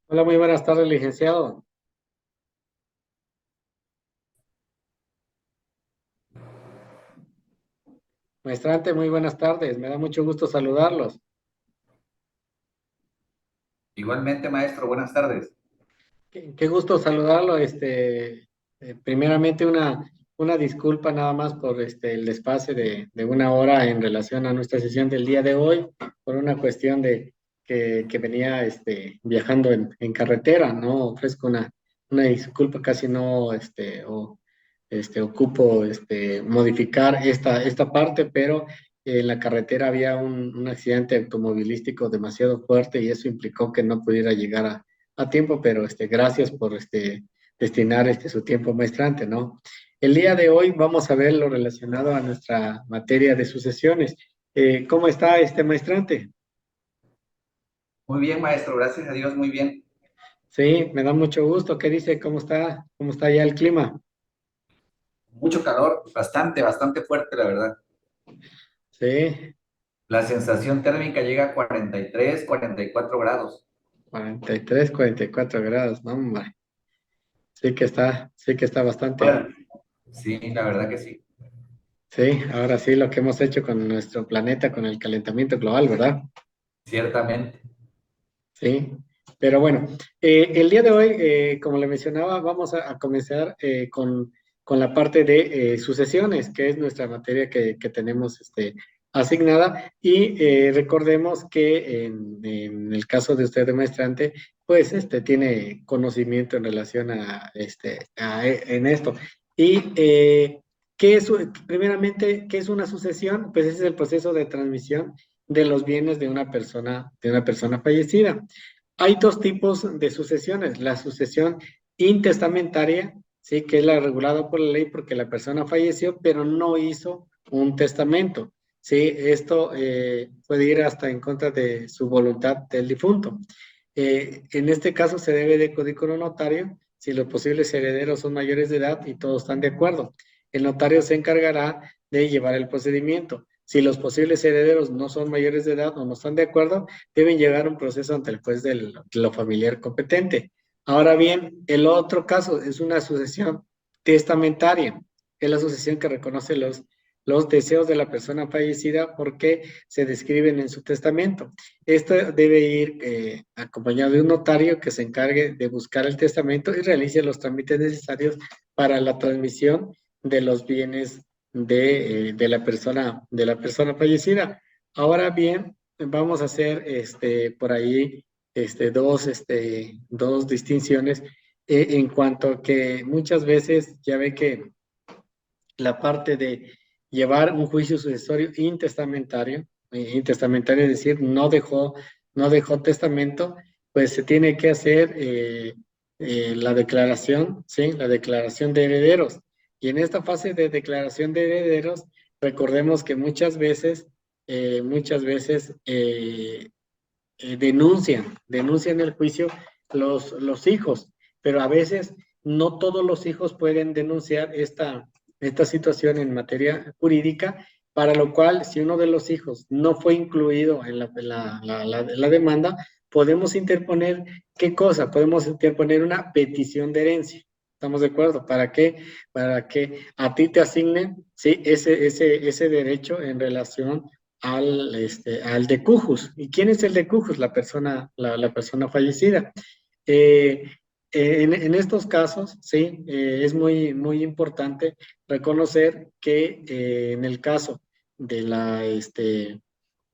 Hola, muy buenas tardes, licenciado. Maestrante, muy buenas tardes. Me da mucho gusto saludarlos. Igualmente, maestro, buenas tardes. Qué gusto saludarlo. Primeramente una disculpa nada más por el desfase de una hora en relación a nuestra sesión del día de hoy, por una cuestión de que venía viajando en carretera, ¿no? Ofrezco una disculpa, casi no ocupo modificar esta parte, pero en la carretera había un accidente automovilístico demasiado fuerte y eso implicó que no pudiera llegar a tiempo, pero gracias por destinar su tiempo maestrante, ¿no? El día de hoy vamos a ver lo relacionado a nuestra materia de sucesiones. ¿Cómo está este maestrante? Muy bien, maestro, gracias a Dios, muy bien. Sí, me da mucho gusto. ¿Qué dice? ¿Cómo está ya el clima? Mucho calor, bastante fuerte, la verdad. Sí, La sensación térmica llega a 43, 44 grados. 43, 44 grados, no, hombre. Sí que está bastante. Bueno, sí, la verdad que sí, Sí, ahora sí, lo que hemos hecho con nuestro planeta, con el calentamiento global, ¿verdad? ciertamente. Sí, pero bueno, el día de hoy, como le mencionaba, vamos a comenzar con la parte de sucesiones, que es nuestra materia que tenemos asignada. Y recordemos que en el caso de usted de maestrante, pues tiene conocimiento en relación en esto. Y primeramente, ¿qué es una sucesión? Pues es el proceso de transmisión de los bienes de una persona fallecida. Hay dos tipos de sucesiones, la sucesión intestamentaria, sí, que es la regulada por la ley porque la persona falleció, pero no hizo un testamento. Sí, esto puede ir hasta en contra de su voluntad del difunto. En este caso se debe de acudir con un notario si los posibles herederos son mayores de edad y todos están de acuerdo. El notario se encargará de llevar el procedimiento. Si los posibles herederos no son mayores de edad o no están de acuerdo, deben llegar a un proceso ante el juez de lo familiar competente. Ahora bien, el otro caso es una sucesión testamentaria. Es la sucesión que reconoce los deseos de la persona fallecida porque se describen en su testamento. Esto debe ir acompañado de un notario que se encargue de buscar el testamento y realice los trámites necesarios para la transmisión de los bienes de la persona fallecida. Ahora bien, vamos a hacer por ahí dos distinciones en cuanto a que muchas veces ya ve que la parte de llevar un juicio sucesorio intestamentario es decir, no dejó testamento, pues se tiene que hacer la declaración, ¿sí? La declaración de herederos. Y en esta fase de declaración de herederos, recordemos que muchas veces denuncian el juicio los hijos, pero a veces no todos los hijos pueden denunciar esta situación en materia jurídica, para lo cual si uno de los hijos no fue incluido en la demanda, podemos interponer, ¿qué cosa? Podemos interponer una petición de herencia. ¿Estamos de acuerdo? ¿Para qué? Para que a ti te asignen, ¿sí? Ese derecho en relación al de Cujus. ¿Y quién es el de Cujus? La persona fallecida. Eh, en estos casos, sí, es muy importante reconocer que en el caso de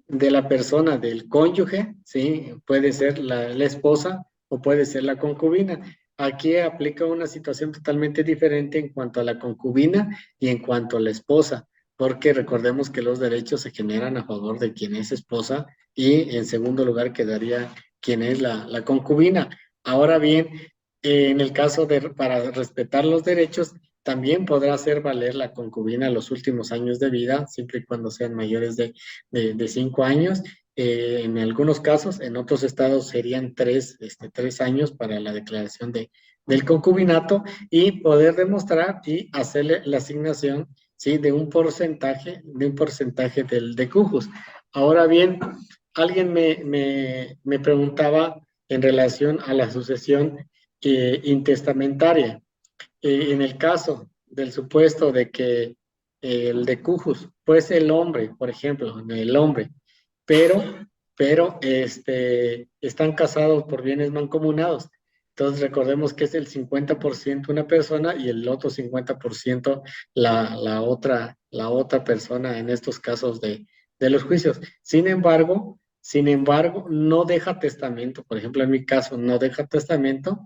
de la persona, del cónyuge, sí, puede ser la esposa o puede ser la concubina. Aquí aplica una situación totalmente diferente en cuanto a la concubina y en cuanto a la esposa, porque recordemos que los derechos se generan a favor de quien es esposa y en segundo lugar quedaría quien es la concubina. Ahora bien, en el caso para respetar los derechos, también podrá hacer valer la concubina los últimos años de vida, siempre y cuando sean mayores de 5 años. En algunos casos, en otros estados serían 3 años para la declaración del concubinato y poder demostrar y hacerle la asignación, ¿sí? De un porcentaje de cujos. Ahora bien, alguien me preguntaba en relación a la sucesión intestamentaria. En el caso del supuesto de que el de Cujus fuese el hombre, por ejemplo, el hombre, pero, pero están casados por bienes mancomunados. Entonces recordemos que es el 50% una persona y el otro 50% la otra persona en estos casos de los juicios. Sin embargo, no deja testamento. Por ejemplo, en mi caso, no deja testamento.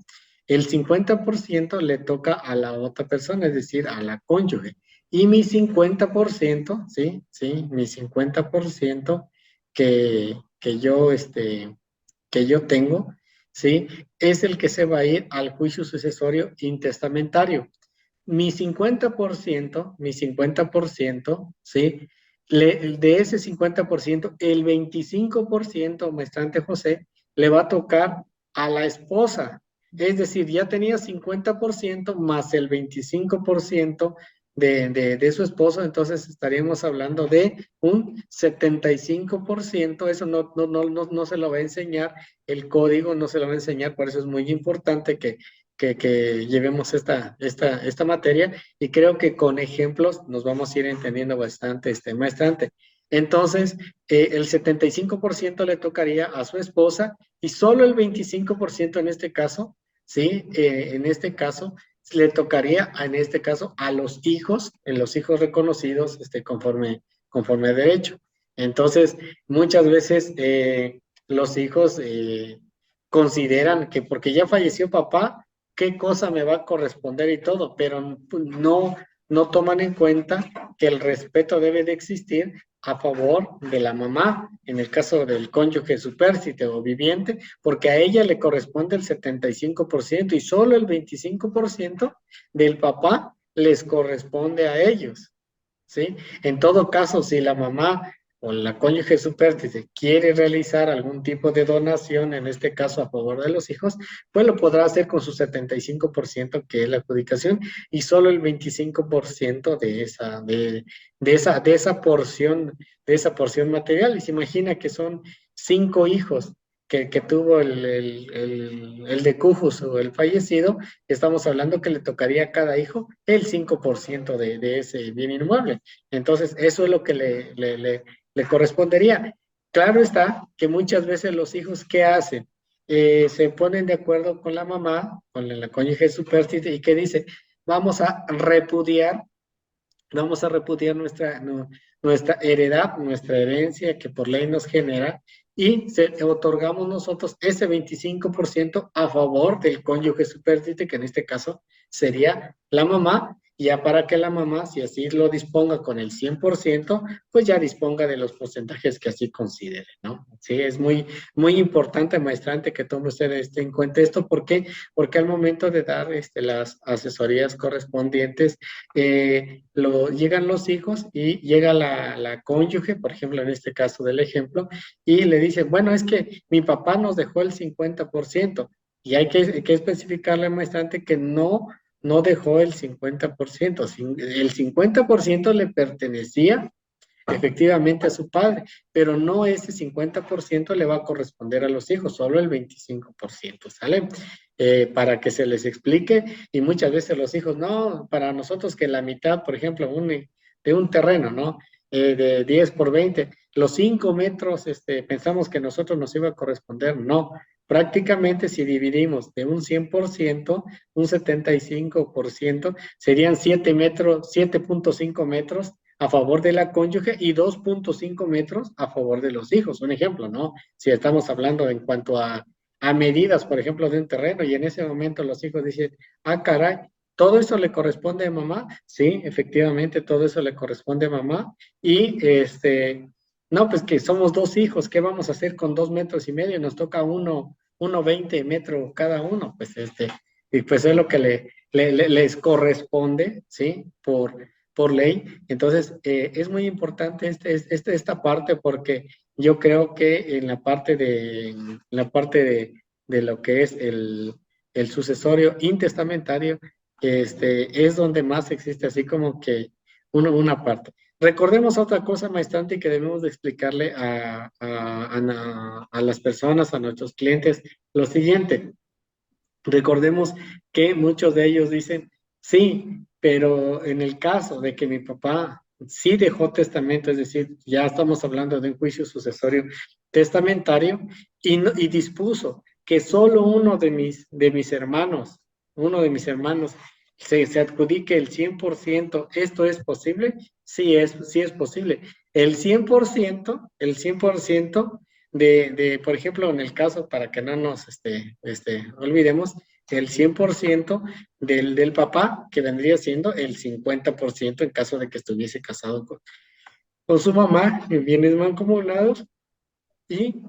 El 50% le toca a la otra persona, es decir, a la cónyuge. Y mi 50%, ¿sí? Sí, mi 50% que yo tengo, ¿sí? Es el que se va a ir al juicio sucesorio intestamentario. Mi 50%, ¿sí? De ese 50%, el 25%, maestrante José, le va a tocar a la esposa. Es decir, ya tenía 50% más el 25% de su esposo, entonces estaríamos hablando de un 75%. Eso no se lo va a enseñar, el código no se lo va a enseñar, por eso es muy importante que llevemos esta materia, y creo que con ejemplos nos vamos a ir entendiendo bastante, maestrante. Entonces, el 75% le tocaría a su esposa y solo el 25% en este caso, ¿sí? En este caso, le tocaría, en este caso, a los hijos reconocidos, conforme a derecho. Entonces, muchas veces los hijos consideran que porque ya falleció papá, qué cosa me va a corresponder y todo, pero no toman en cuenta que el respeto debe de existir a favor de la mamá, en el caso del cónyuge supérstite o viviente, porque a ella le corresponde el 75% y solo el 25% del papá les corresponde a ellos, ¿sí? En todo caso, si la mamá o la cónyuge supérstite quiere realizar algún tipo de donación, en este caso a favor de los hijos, pues lo podrá hacer con su 75%, que es la adjudicación, y solo el 25% de esa porción material. Y se imagina que son 5 hijos que tuvo el de Cujus o el fallecido. Estamos hablando que le tocaría a cada hijo el 5% de ese bien inmueble. Entonces, eso es lo que le correspondería. Claro está que muchas veces los hijos, ¿qué hacen? Se ponen de acuerdo con la mamá, con la cónyuge supérstite, y que dice, vamos a repudiar nuestra heredad, nuestra herencia que por ley nos genera, y otorgamos nosotros ese 25% a favor del cónyuge supérstite, que en este caso sería la mamá, ya para que la mamá, si así lo disponga con el 100%, pues ya disponga de los porcentajes que así considere, ¿no? Sí, es muy, muy importante, maestrante, que tome usted en cuenta esto. ¿Por qué? Porque al momento de dar las asesorías correspondientes, llegan los hijos y llega la cónyuge, por ejemplo, en este caso del ejemplo, y le dice, bueno, es que mi papá nos dejó el 50%, y hay que especificarle al maestrante que no dejó el 50%, el 50% le pertenecía efectivamente a su padre, pero no ese 50% le va a corresponder a los hijos, solo el 25%, ¿sale? Para que se les explique, y muchas veces los hijos, no, para nosotros que la mitad, por ejemplo, de un terreno, ¿no? De 10 por 20, los 5 metros, pensamos que nosotros nos iba a corresponder, no. Prácticamente si dividimos de un 100%, un 75% serían 7 metros, 7.5 metros a favor de la cónyuge y 2.5 metros a favor de los hijos. Un ejemplo, ¿no? Si estamos hablando en cuanto a medidas, por ejemplo, de un terreno, y en ese momento los hijos dicen, ah, caray, ¿todo eso le corresponde a mamá? Sí, efectivamente, todo eso le corresponde a mamá. Y no, pues que somos 2 hijos, ¿qué vamos a hacer con 2,5 metros? Nos toca 1,20 metros cada uno, pues y pues es lo que les corresponde, ¿sí? Por ley. Entonces, es muy importante esta parte, porque yo creo que en la parte de lo que es el sucesorio intestamentario, es donde más existe así como que una parte. Recordemos otra cosa, maestrante, que debemos de explicarle a las personas, a nuestros clientes, lo siguiente. Recordemos que muchos de ellos dicen, sí, pero en el caso de que mi papá sí dejó testamento, es decir, ya estamos hablando de un juicio sucesorio testamentario, y dispuso que solo uno de mis hermanos, se adjudique el 100%. ¿Esto es posible? Sí es posible. El 100% por ejemplo, en el caso, para que no nos olvidemos, el 100% del papá, que vendría siendo el 50% en caso de que estuviese casado con su mamá, en bienes mancomunados, y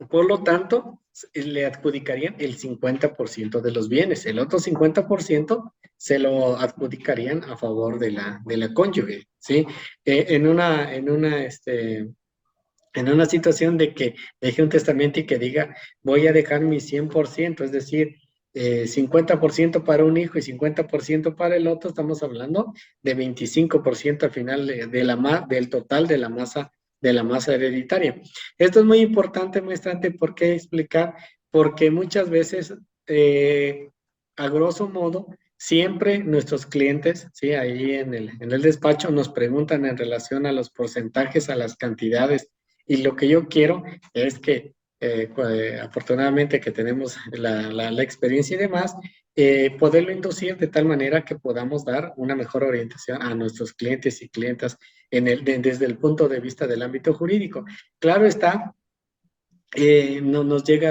por lo tanto le adjudicarían el 50% de los bienes. El otro 50% se lo adjudicarían a favor de la cónyuge, ¿sí? En una situación de que deje un testamento y que diga, voy a dejar mi 100%, es decir, 50% para un hijo y 50% para el otro, estamos hablando de 25% al final del total de la masa hereditaria. Esto es muy importante, maestrante, ¿por qué explicar? Porque muchas veces, a grosso modo, siempre nuestros clientes, ¿sí? Ahí en el despacho nos preguntan en relación a los porcentajes, a las cantidades, y lo que yo quiero es que, afortunadamente que tenemos la experiencia y demás, poderlo inducir de tal manera que podamos dar una mejor orientación a nuestros clientes y clientas desde el punto de vista del ámbito jurídico. Claro está, nos llega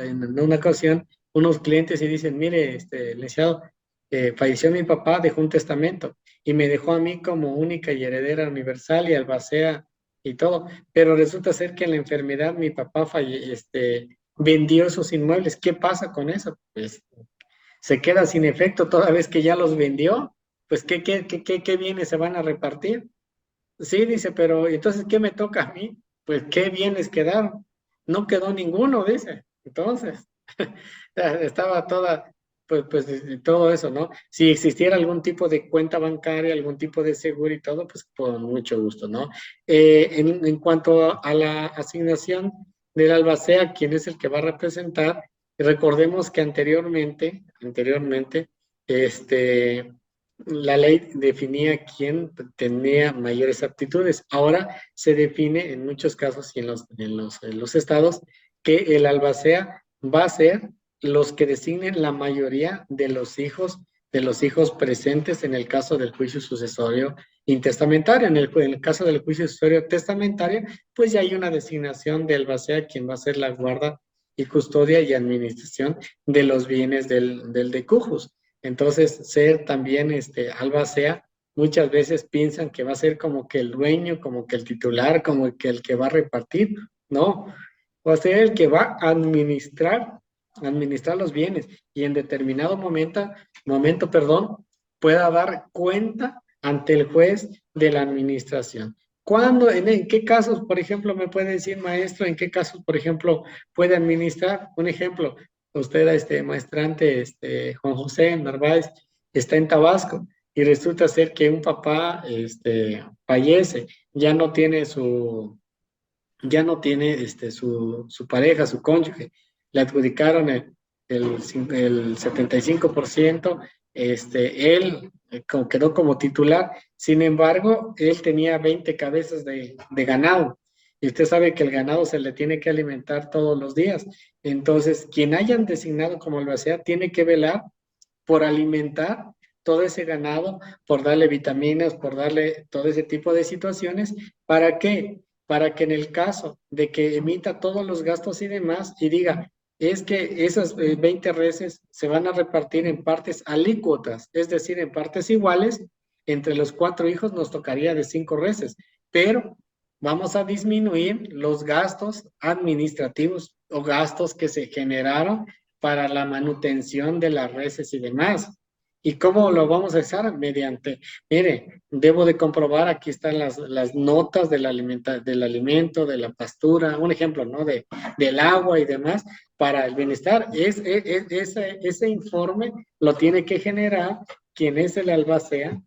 en una ocasión unos clientes y dicen, mire, licenciado, falleció mi papá, dejó un testamento y me dejó a mí como única y heredera universal y albacea y todo, pero resulta ser que en la enfermedad mi papá vendió esos inmuebles. ¿Qué pasa con eso? Pues se queda sin efecto toda vez que ya los vendió. Pues ¿qué bienes se van a repartir? Sí, dice, pero entonces, ¿qué me toca a mí? Pues, ¿qué bienes quedaron? No quedó ninguno, dice. Entonces, estaba toda, pues, todo eso, ¿no? Si existiera algún tipo de cuenta bancaria, algún tipo de seguro y todo, pues con mucho gusto, ¿no? En cuanto a la asignación del albacea, ¿quién es el que va a representar? Recordemos que anteriormente, este la ley definía quién tenía mayores aptitudes. Ahora se define en muchos casos y en los estados que el albacea va a ser los que designen la mayoría de los hijos presentes en el caso del juicio sucesorio intestamentario. En el caso del juicio sucesorio testamentario, pues ya hay una designación de albacea quien va a ser la guarda y custodia y administración de los bienes del decujus. Entonces, ser también albacea, muchas veces piensan que va a ser como que el dueño, como que el titular, como que el que va a repartir. No, va a ser el que va a administrar los bienes y en determinado momento, pueda dar cuenta ante el juez de la administración. ¿Cuándo, en qué casos, por ejemplo, me puede decir, maestro, en qué casos, por ejemplo, puede administrar? Un ejemplo, usted, maestrante, Juan José Narváez, está en Tabasco y resulta ser que un papá, fallece, ya no tiene su pareja, su cónyuge. Le adjudicaron el 75%, él quedó como titular. Sin embargo, él tenía 20 cabezas de ganado. Y usted sabe que el ganado se le tiene que alimentar todos los días. Entonces, quien hayan designado como albacea tiene que velar por alimentar todo ese ganado, por darle vitaminas, por darle todo ese tipo de situaciones. ¿Para qué? Para que en el caso de que emita todos los gastos y demás y diga, es que esas 20 reses se van a repartir en partes alícuotas, es decir, en partes iguales, entre los 4 hijos nos tocaría de 5 reses, pero vamos a disminuir los gastos administrativos o gastos que se generaron para la manutención de las reses y demás. ¿Y cómo lo vamos a hacer? Mire, debo de comprobar, aquí están las notas del alimento, de la pastura, un ejemplo, ¿no? Del agua y demás, para el bienestar. Ese informe lo tiene que generar quien es el albacea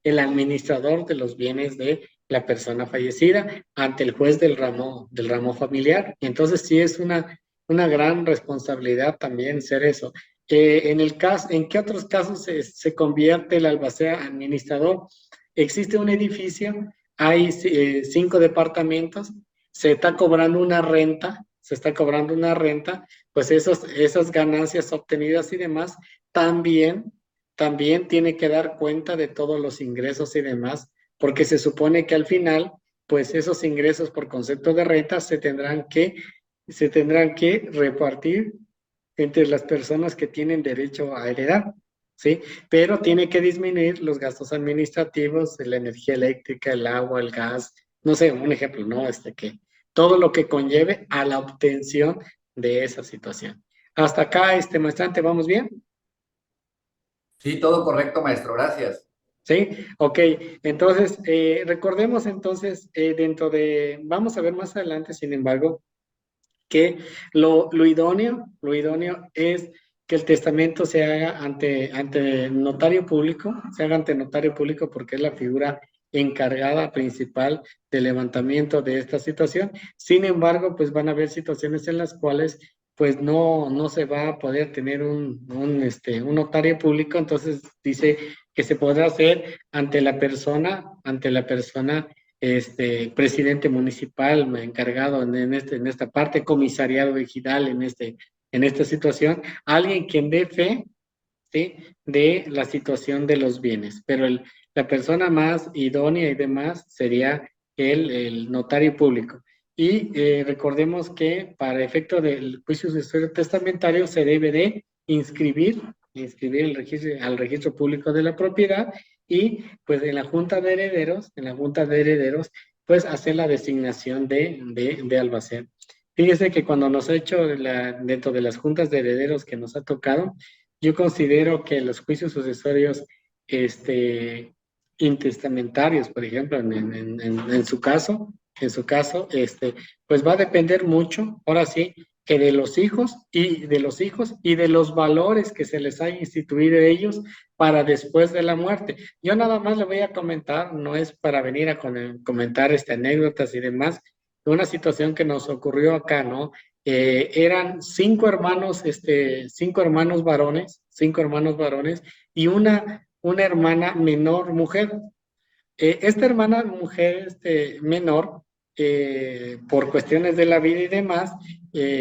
el administrador de los bienes de la persona fallecida ante el juez del ramo familiar. Entonces sí es una gran responsabilidad también ser eso. En el caso, ¿en qué otros casos se convierte el albacea administrador? Existe un edificio, hay 5 departamentos, se está cobrando una renta, se está cobrando una renta, pues esas ganancias obtenidas y demás, también, también tiene que dar cuenta de todos los ingresos y demás, porque se supone que al final, pues esos ingresos por concepto de renta se tendrán que repartir entre las personas que tienen derecho a heredar, ¿sí? Pero tiene que disminuir los gastos administrativos de la energía eléctrica, el agua, el gas, no sé, un ejemplo, ¿no? Que todo lo que conlleve a la obtención de esa situación. Hasta acá, maestrante, ¿vamos bien? Sí, todo correcto, maestro, gracias. Sí, ok. Entonces, recordemos entonces, vamos a ver más adelante, sin embargo, que lo idóneo es que el testamento se haga ante notario público, se haga ante notario público porque es la figura encargada principal del levantamiento de esta situación. Sin embargo, pues van a haber situaciones en las cuales pues no se va a poder tener un notario público, entonces dice que se podrá hacer ante la persona presidente municipal encargado en esta parte, comisariado ejidal en esta situación, alguien quien dé fe, ¿sí? De la situación de los bienes, pero la persona más idónea y demás sería el notario público. Y recordemos que para efecto del juicio sucesorio testamentario se debe de inscribir al registro público de la propiedad y pues en la Junta de Herederos, pues hacer la designación de albacea. Fíjese que cuando nos ha hecho dentro de las juntas de herederos que nos ha tocado, yo considero que los juicios sucesorios este, intestamentarios, por ejemplo, en su caso, pues va a depender mucho, ahora sí, que de los valores que se les haya instituido a ellos para después de la muerte. Yo nada más le voy a comentar, no es para venir a comentar anécdotas y demás, una situación que nos ocurrió acá, ¿no? Eran 5 hermanos, 5 hermanos varones y una hermana menor mujer. Esta hermana mujer menor, por cuestiones de la vida y demás,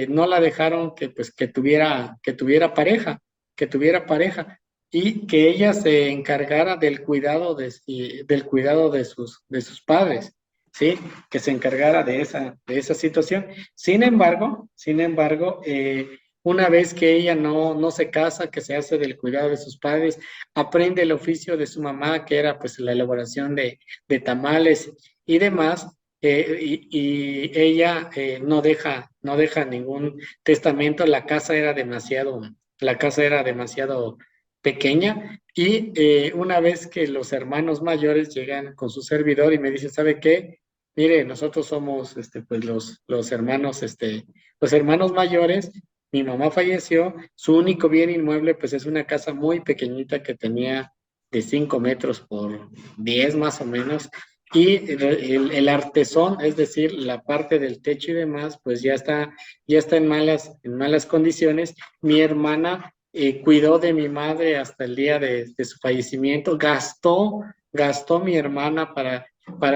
no la dejaron que tuviera pareja y que ella se encargara del cuidado de sus padres, ¿sí? Que se encargara de esa situación. Sin embargo, una vez que ella no se casa, que se hace del cuidado de sus padres, aprende el oficio de su mamá, que era pues la elaboración de tamales y demás, y ella no deja ningún testamento, la casa era demasiado pequeña, y una vez que los hermanos mayores llegan con su servidor y me dicen, ¿sabe qué? Mire, nosotros somos pues los hermanos mayores. Mi mamá falleció, su único bien inmueble pues es una casa muy pequeñita que tenía de 5 metros por 10 más o menos, y el artesón, es decir, la parte del techo y demás, pues ya está en malas condiciones. Mi hermana cuidó de mi madre hasta el día de su fallecimiento, gastó mi hermana para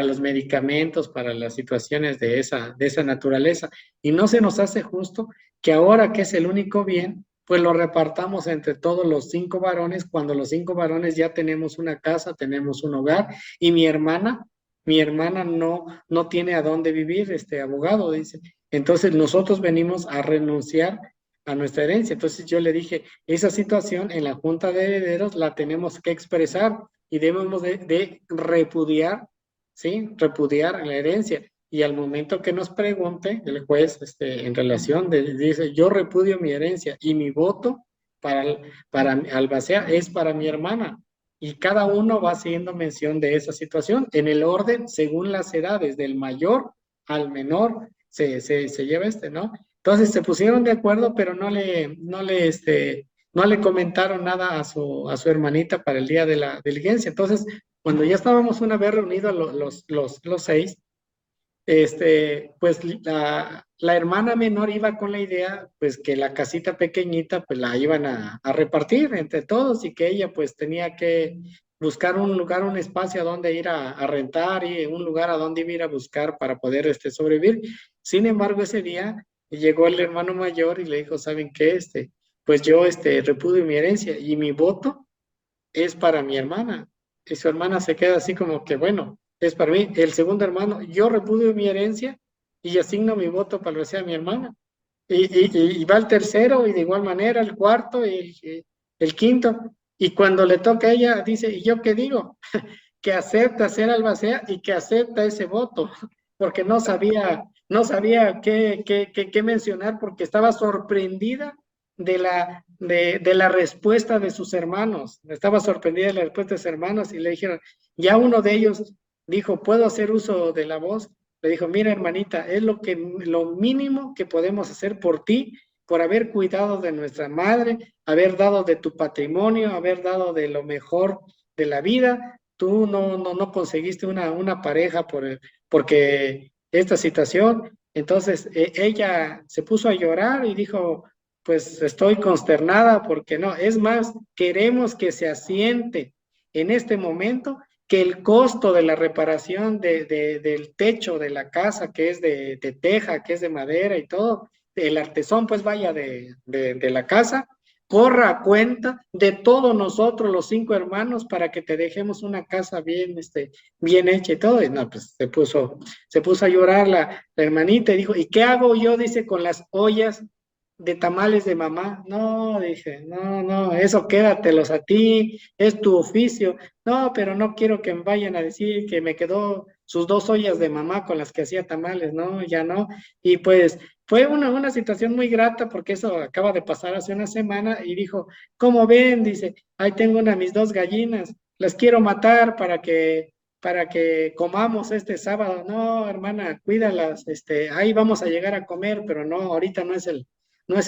los medicamentos, para las situaciones de esa naturaleza, y no se nos hace justo que ahora que es el único bien, pues lo repartamos entre todos los 5 varones, cuando los 5 varones ya tenemos una casa, tenemos un hogar, y mi hermana no tiene a dónde vivir, este abogado, dice. Entonces nosotros venimos a renunciar a nuestra herencia. Entonces yo le dije, esa situación en la Junta de Herederos la tenemos que expresar y debemos de repudiar, ¿sí? Repudiar la herencia. Y al momento que nos pregunte el juez, en relación, dice, yo repudio mi herencia y mi voto para albacea es para mi hermana. Y cada uno va haciendo mención de esa situación en el orden según las edades, del mayor al menor se lleva ¿no? Entonces se pusieron de acuerdo, pero no le comentaron nada a su hermanita para el día de la diligencia. Entonces, cuando ya estábamos una vez reunidos los seis, pues la hermana menor iba con la idea, pues que la casita pequeñita, pues la iban a repartir entre todos y que ella pues tenía que buscar un lugar, un espacio a donde ir a rentar y un lugar a donde ir a buscar para poder sobrevivir. Sin embargo, ese día llegó el hermano mayor y le dijo, ¿saben qué? Pues yo repudio mi herencia y mi voto es para mi hermana. Y su hermana se queda así como que, bueno, es para mí. El segundo hermano, yo repudio mi herencia y asigno mi voto para que sea mi hermana. Y va el tercero y de igual manera el cuarto y el quinto. Y cuando le toca a ella, dice, ¿y yo qué digo? Que acepta ser albacea y que acepta ese voto, porque no sabía qué mencionar, porque estaba sorprendida de la respuesta de sus hermanos. Estaba sorprendida de la respuesta de sus hermanos y le dijeron, ya uno de ellos dijo, ¿puedo hacer uso de la voz? Le dijo, mira hermanita, es lo mínimo que podemos hacer por ti, por haber cuidado de nuestra madre, haber dado de tu patrimonio, haber dado de lo mejor de la vida. Tú no conseguiste una pareja porque esta situación. Entonces ella se puso a llorar y dijo, pues estoy consternada porque no, es más, queremos que se asiente en este momento que el costo de la reparación del techo de la casa, que es de teja, que es de madera y todo, el artesón pues vaya de la casa, corra a cuenta de todos nosotros los 5 hermanos para que te dejemos una casa bien hecha y todo. Y no, pues se puso a llorar la hermanita y dijo, ¿y qué hago yo? Dice, con las ollas de tamales de mamá. No, dije, no, eso quédatelos a ti, es tu oficio. No, pero no quiero que me vayan a decir que me quedó sus 2 ollas de mamá con las que hacía tamales, no, ya no. Y pues fue una situación muy grata porque eso acaba de pasar hace una semana y dijo, ¿cómo ven? Dice, ahí tengo mis 2 gallinas, las quiero matar para que comamos este sábado. No, hermana, cuídalas, ahí vamos a llegar a comer, pero no, ahorita no es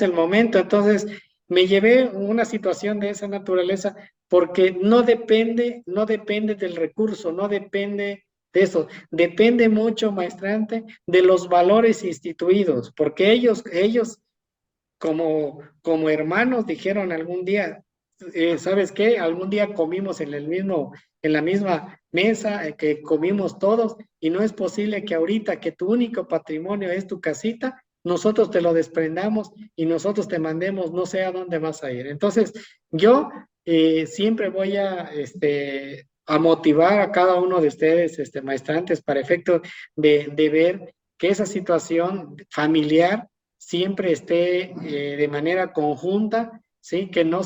el momento. Entonces, me llevé una situación de esa naturaleza porque no depende del recurso, no depende de eso, depende mucho, maestrante, de los valores instituidos, porque ellos como hermanos dijeron algún día, ¿sabes qué? Algún día comimos en la misma mesa, que comimos todos, y no es posible que ahorita que tu único patrimonio es tu casita, nosotros te lo desprendamos y nosotros te mandemos no sé a dónde vas a ir. Entonces, yo siempre voy a motivar a cada uno de ustedes, maestrantes, para efecto de ver que esa situación familiar siempre esté de manera conjunta, ¿sí? Que no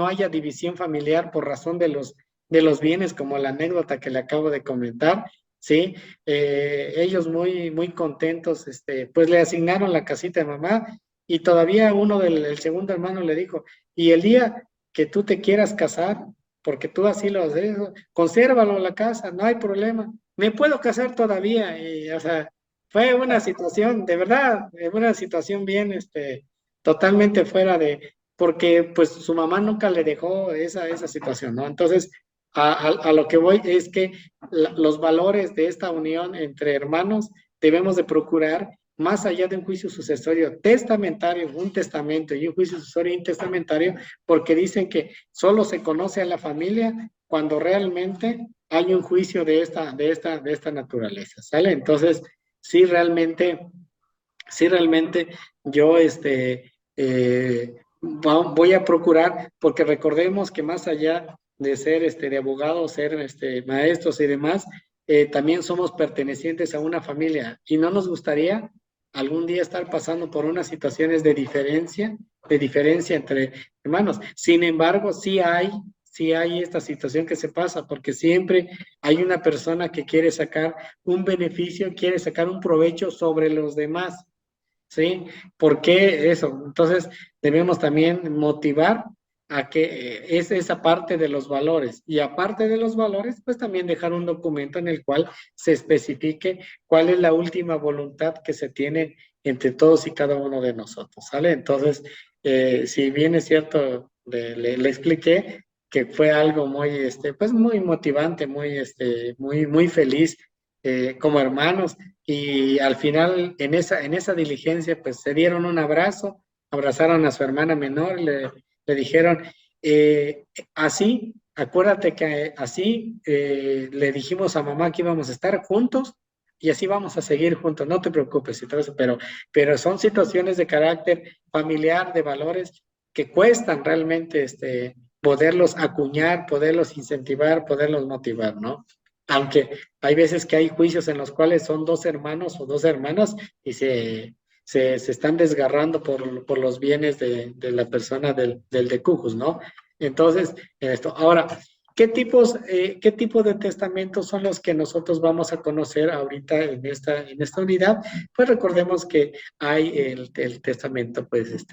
haya división familiar por razón de los bienes, como la anécdota que le acabo de comentar, ¿sí? Ellos muy, muy contentos, pues le asignaron la casita de mamá y todavía el segundo hermano le dijo, y el día que tú te quieras casar, porque tú así lo haces, consérvalo la casa, no hay problema. Me puedo casar todavía, y, o sea, fue una situación, de verdad, una situación bien, totalmente fuera porque pues su mamá nunca le dejó esa situación, ¿no? Entonces, a lo que voy es que los valores de esta unión entre hermanos debemos de procurar, más allá de un juicio sucesorio testamentario, un testamento y un juicio sucesorio intestamentario, porque dicen que solo se conoce a la familia cuando realmente hay un juicio de esta naturaleza, ¿sale? Entonces, sí realmente, yo voy a procurar, porque recordemos que más allá de ser de abogados, ser maestros y demás, también somos pertenecientes a una familia y no nos gustaría algún día estar pasando por unas situaciones de diferencia entre hermanos. Sin embargo, sí hay esta situación que se pasa, porque siempre hay una persona que quiere sacar un beneficio, quiere sacar un provecho sobre los demás. ¿Sí? ¿Por qué eso? Entonces, debemos también motivar a que es esa parte de los valores. Y aparte de los valores, pues también dejar un documento en el cual se especifique cuál es la última voluntad que se tiene entre todos y cada uno de nosotros, ¿sale? Entonces, si bien es cierto, le expliqué que fue algo muy, pues muy motivante, muy, muy feliz como hermanos, y al final en esa diligencia, pues se dieron un abrazo, abrazaron a su hermana menor, le dijeron, así, acuérdate que así le dijimos a mamá que íbamos a estar juntos y así vamos a seguir juntos, no te preocupes y todo eso, pero son situaciones de carácter familiar, de valores que cuestan realmente poderlos acuñar, poderlos incentivar, poderlos motivar, ¿no? Aunque hay veces que hay juicios en los cuales son dos hermanos o dos hermanas y se están desgarrando por los bienes de la persona del de Cujus, ¿no? Entonces, esto. Ahora, qué tipo de testamentos son los que nosotros vamos a conocer ahorita en esta unidad? Pues recordemos que hay el testamento, pues,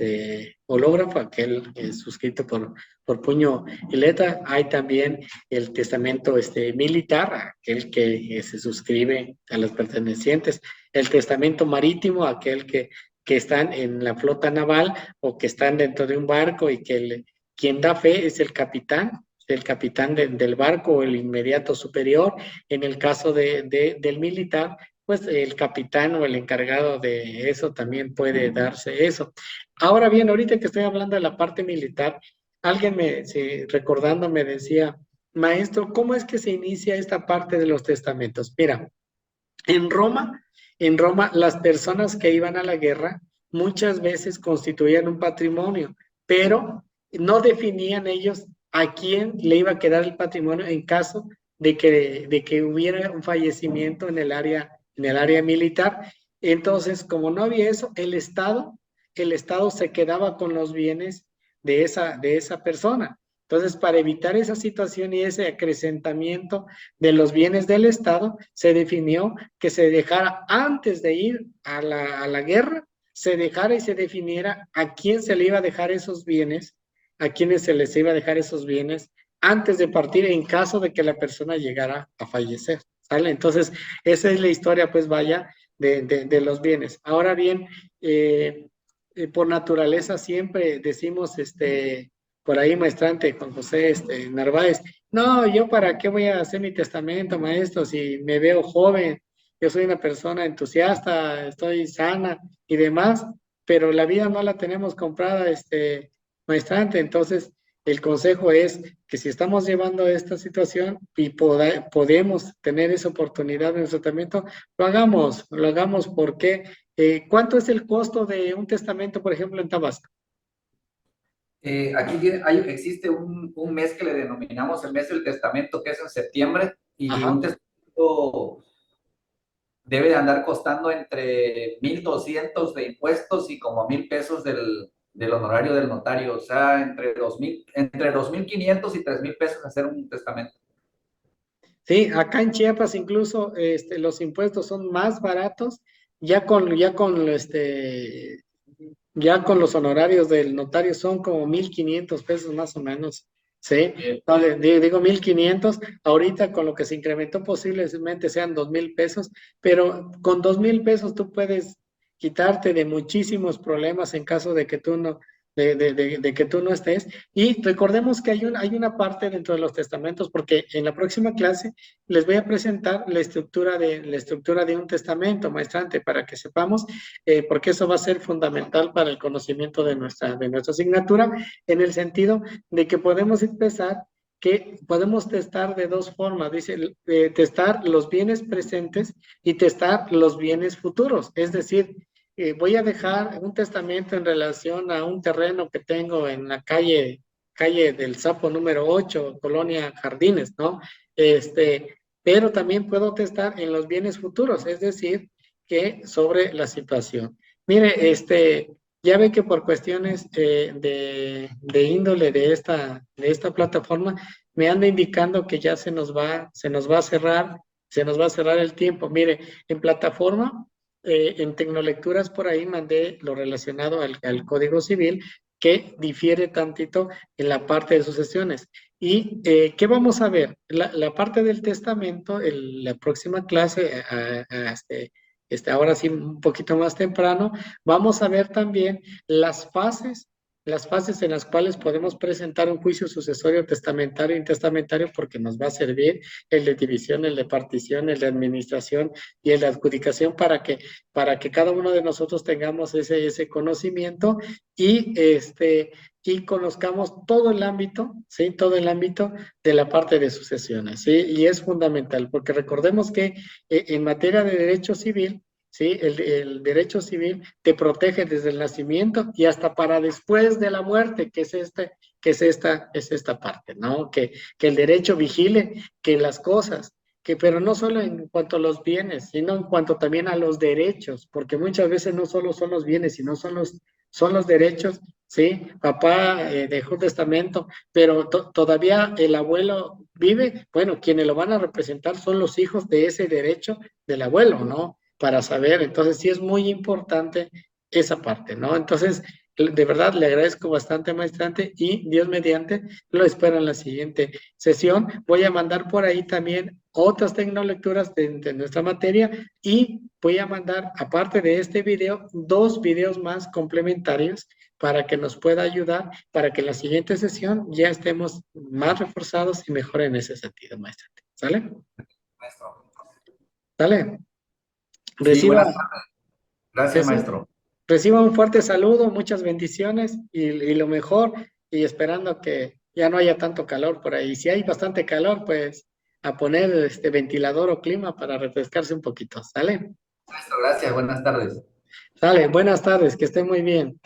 hológrafo, aquel suscrito por puño y letra. Hay también el testamento militar, aquel que se suscribe a los pertenecientes. El testamento marítimo, aquel que están en la flota naval o que están dentro de un barco y quien da fe es el capitán del barco o el inmediato superior. En el caso del militar, pues el capitán o el encargado de eso también puede darse eso. Ahora bien, ahorita que estoy hablando de la parte militar, alguien recordando me decía, maestro, ¿cómo es que se inicia esta parte de los testamentos? Mira, en Roma, en Roma, las personas que iban a la guerra muchas veces constituían un patrimonio, pero no definían ellos a quién le iba a quedar el patrimonio en caso de que hubiera un fallecimiento en el área militar. Entonces, como no había eso, el Estado se quedaba con los bienes de esa persona. Entonces, para evitar esa situación y ese acrecentamiento de los bienes del Estado, se definió que se dejara antes de ir a la guerra, se dejara y se definiera a quién se le iba a dejar esos bienes, a quiénes se les iba a dejar esos bienes antes de partir en caso de que la persona llegara a fallecer. ¿Sale? Entonces, esa es la historia, pues vaya, de los bienes. Ahora bien, por naturaleza siempre decimos, por ahí, maestrante, Juan José Narváez, no, yo para qué voy a hacer mi testamento, maestro, si me veo joven, yo soy una persona entusiasta, estoy sana y demás, pero la vida no la tenemos comprada, maestrante. Entonces, el consejo es que si estamos llevando esta situación y podemos tener esa oportunidad en nuestro tratamiento, lo hagamos porque ¿cuánto es el costo de un testamento, por ejemplo, en Tabasco? Existe un mes que le denominamos el mes del testamento, que es en septiembre, y un Ajá. testamento debe de andar costando entre 1,200 de impuestos y como 1,000 pesos del honorario del notario, o sea, entre 2,500 y 3,000 pesos hacer un testamento. Sí, acá en Chiapas incluso los impuestos son más baratos, ya con los honorarios del notario son como 1,500 pesos más o menos. Sí, no, digo 1,500, ahorita con lo que se incrementó posiblemente sean 2,000 pesos, pero con 2,000 pesos tú puedes quitarte de muchísimos problemas en caso de que tú no, de que tú no estés. Y recordemos que hay una parte dentro de los testamentos, porque en la próxima clase les voy a presentar la estructura de un testamento, maestrante, para que sepamos, porque eso va a ser fundamental para el conocimiento de nuestra asignatura, en el sentido de que podemos empezar, que podemos testar de dos formas, dice, testar los bienes presentes y testar los bienes futuros, es decir, voy a dejar un testamento en relación a un terreno que tengo en la calle del Sapo número 8, Colonia Jardines, ¿no? Pero también puedo testar en los bienes futuros, es decir, que sobre la situación. Mire, ya ve que por cuestiones de índole de esta plataforma, me anda indicando que ya se nos va a cerrar el tiempo. Mire, en plataforma, en Tecnolecturas por ahí mandé lo relacionado al Código Civil, que difiere tantito en la parte de sucesiones. ¿Y qué vamos a ver? La parte del testamento, la próxima clase, ahora sí un poquito más temprano, vamos a ver también las fases en las cuales podemos presentar un juicio sucesorio testamentario e intestamentario, porque nos va a servir el de división, el de partición, el de administración y el de adjudicación para que cada uno de nosotros tengamos ese conocimiento y y conozcamos todo el ámbito, ¿sí? Todo el ámbito de la parte de sucesiones, ¿sí? Y es fundamental, porque recordemos que en materia de derecho civil, ¿sí? El derecho civil te protege desde el nacimiento y hasta para después de la muerte, es esta parte, ¿no? Que el derecho vigile que las cosas, pero no solo en cuanto a los bienes, sino en cuanto también a los derechos, porque muchas veces no solo son los bienes, sino son los derechos. Sí, papá dejó un testamento, pero todavía el abuelo vive. Bueno, quienes lo van a representar son los hijos de ese derecho del abuelo, ¿no? Para saber, entonces sí es muy importante esa parte, ¿no? Entonces, de verdad le agradezco bastante, maestrante, y Dios mediante, lo espero en la siguiente sesión. Voy a mandar por ahí también otras tecnolecturas de nuestra materia y voy a mandar, aparte de este video, 2 videos más complementarios para que nos pueda ayudar, para que en la siguiente sesión ya estemos más reforzados y mejor en ese sentido, maestro. ¿Sale? Maestro. ¿Sale? Sí, Reciba, buenas tardes. Gracias, reci- maestro. reciba un fuerte saludo, muchas bendiciones y lo mejor, y esperando que ya no haya tanto calor por ahí. Si hay bastante calor, pues a poner este ventilador o clima para refrescarse un poquito. ¿Sale? Maestro, gracias. Buenas tardes. Sale, buenas tardes, que esté muy bien.